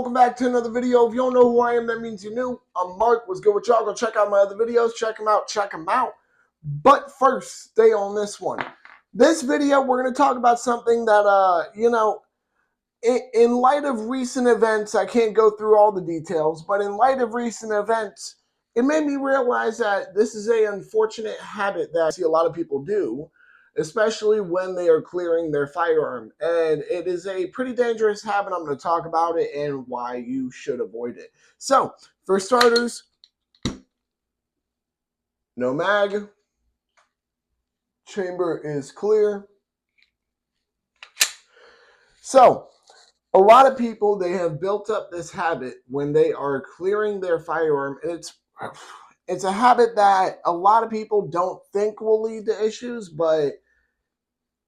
welcome back to another video. If you don't know who I am, that means you're new. I'm Mark. What's good with y'all? Go check out my other videos. Check them out. But first, stay on this one. This video, we're going to talk about something that, in light of recent events, I can't go through all the details, but in light of recent events, it made me realize that this is an unfortunate habit that I see a lot of people do, especially when they are clearing their firearm. And it is a pretty dangerous habit. I'm going to talk about it and why you should avoid it. So, for starters, no mag, chamber is clear. So, a lot of people, they have built up this habit when they are clearing their firearm, and it's a habit that a lot of people don't think will lead to issues, but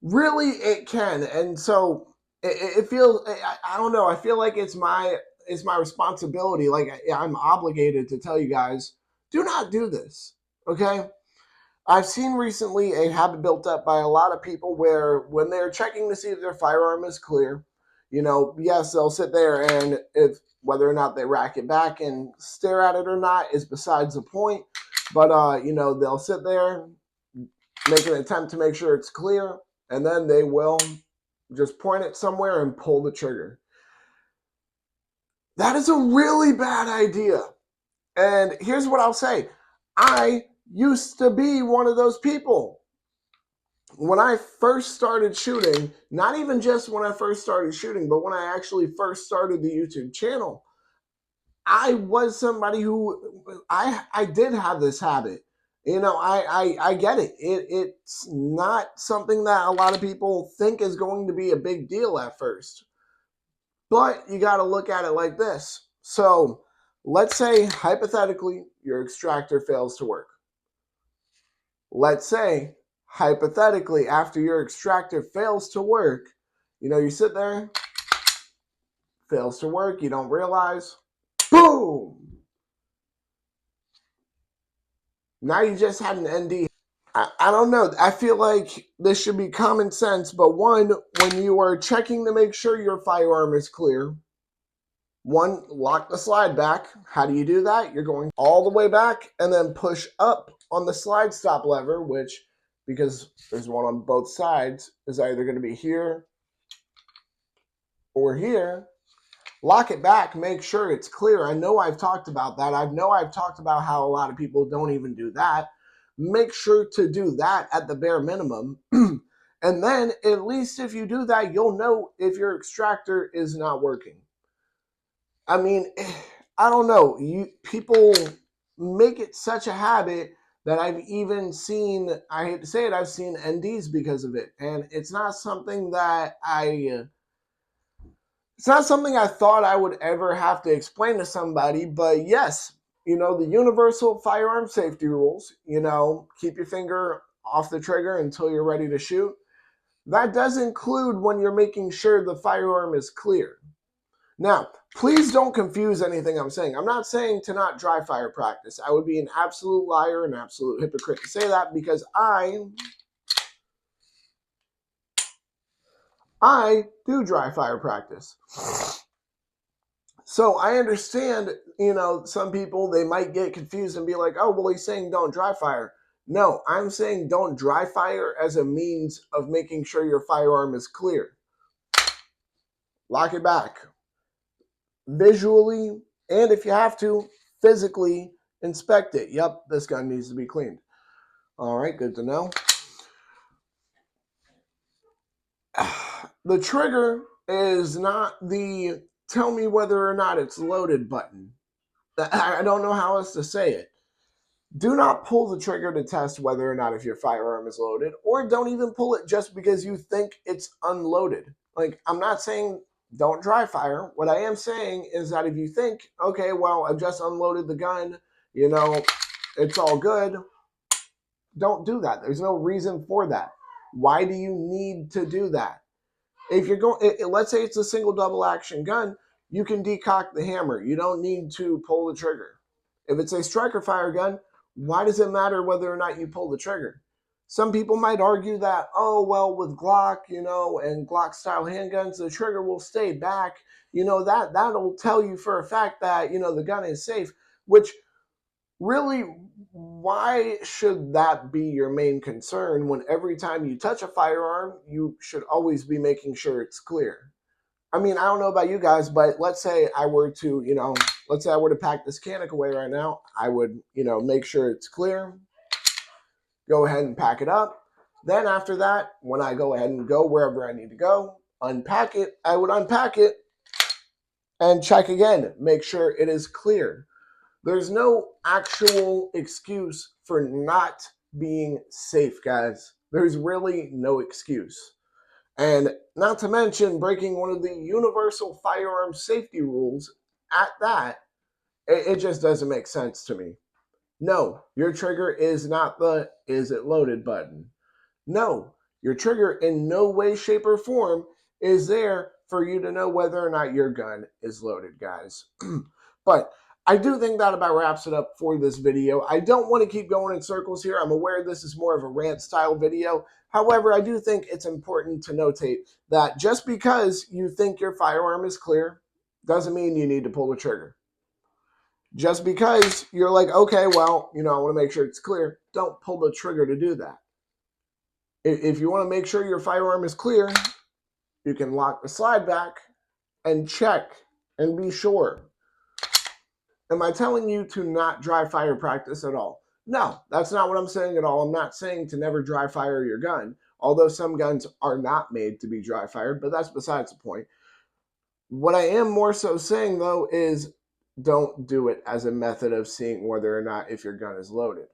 really it can. And so it feels, I don't know, I feel like it's my responsibility, like I'm obligated to tell you guys, do not do this, okay? I've seen recently a habit built up by a lot of people where when they're checking to see if their firearm is clear, yes, they'll sit there, and if whether or not they rack it back and stare at it or not is besides the point. But they'll sit there, make an attempt to make sure it's clear, and then they will just point it somewhere and pull the trigger. That is a really bad idea. And here's what I'll say. I used to be one of those people. When I first started shooting, not even just when I first started shooting, but when I actually first started the YouTube channel, I was somebody who I did have this habit. I get it. It's not something that a lot of people think is going to be a big deal at first. But you got to look at it like this. So let's say, hypothetically, your extractor fails to work. Let's say, hypothetically, after your extractor fails to work, you sit there, fails to work, you don't realize, boom! Now you just had an ND. I don't know. I feel like this should be common sense, but one, when you are checking to make sure your firearm is clear, one, lock the slide back. How do you do that? You're going all the way back and then push up on the slide stop lever, which, because there's one on both sides, is either going to be here or here. Lock it back, make sure it's clear. I know I've talked about that. I've talked about how a lot of people don't even do that. Make sure to do that at the bare minimum. And then, at least if you do that, you'll know if your extractor is not working. I mean, I don't know. People make it such a habit that I've even seen, I hate to say it, I've seen NDs because of it. And it's not something that it's not something I thought I would ever have to explain to somebody, but yes, the universal firearm safety rules, keep your finger off the trigger until you're ready to shoot. That does include when you're making sure the firearm is clear. Now, please don't confuse anything I'm saying. I'm not saying to not dry fire practice. I would be an absolute liar, an absolute hypocrite to say that, because I do dry fire practice. So I understand, some people, they might get confused and be like, oh, well, he's saying don't dry fire. No, I'm saying don't dry fire as a means of making sure your firearm is clear. Lock it back. Visually, and if you have to, physically inspect it. Yep, this gun needs to be cleaned. All right, good to know. The trigger is not the tell me whether or not it's loaded button. I don't know how else to say it. Do not pull the trigger to test whether or not if your firearm is loaded, or don't even pull it just because you think it's unloaded. Like, I'm not saying don't dry fire. What I am saying is that if you think, okay, well, I've just unloaded the gun, it's all good, don't do that. There's no reason for that. Why do you need to do that? If you're going, let's say it's a single double action gun, you can decock the hammer. You don't need to pull the trigger. If it's a striker fire gun, why does it matter whether or not you pull the trigger? Some people might argue that, oh, well, with Glock, and Glock style handguns, the trigger will stay back. That'll tell you for a fact that, the gun is safe, which really, why should that be your main concern when every time you touch a firearm, you should always be making sure it's clear? I mean, I don't know about you guys, but let's say I were to, let's say I were to pack this Canic away right now. I would, make sure it's clear, go ahead and pack it up. Then after that, when I go ahead and go wherever I need to go, unpack it, I would unpack it and check again, make sure it is clear. There's no actual excuse for not being safe, guys. There's really no excuse. And not to mention breaking one of the universal firearm safety rules at that, it just doesn't make sense to me. No, your trigger is not the "is it loaded" button. No, your trigger in no way, shape, or form is there for you to know whether or not your gun is loaded, guys. But I do think that about wraps it up for this video. I don't want to keep going in circles here. I'm aware this is more of a rant style video. However, I do think it's important to notate that just because you think your firearm is clear doesn't mean you need to pull the trigger. Just because you're like, okay, well, I want to make sure it's clear, don't pull the trigger to do that. If you want to make sure your firearm is clear, you can lock the slide back and check and be sure. Am I telling you to not dry fire practice at all? No, that's not what I'm saying at all. I'm not saying to never dry fire your gun, although some guns are not made to be dry fired, but that's besides the point. What I am more so saying, though, is don't do it as a method of seeing whether or not if your gun is loaded.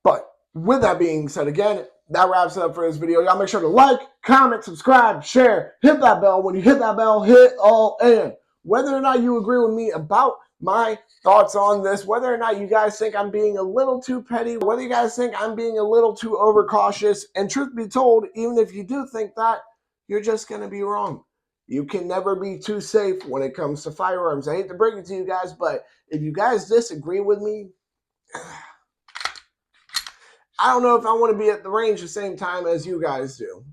But with that being said, again, that wraps it up for this video. Y'all make sure to like, comment, subscribe, share, hit that bell. When you hit that bell, hit all in. Whether or not you agree with me about my thoughts on this, whether or not you guys think I'm being a little too petty, whether you guys think I'm being a little too overcautious, and truth be told, even if you do think that, you're just going to be wrong. You can never be too safe when it comes to firearms. I hate to break it to you guys, but if you guys disagree with me, I don't know if I want to be at the range the same time as you guys do.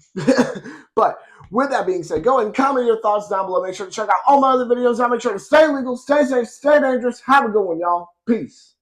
But with that being said, go ahead and comment your thoughts down below. Make sure to check out all my other videos. I'll make sure to stay legal, stay safe, stay dangerous. Have a good one, y'all. Peace.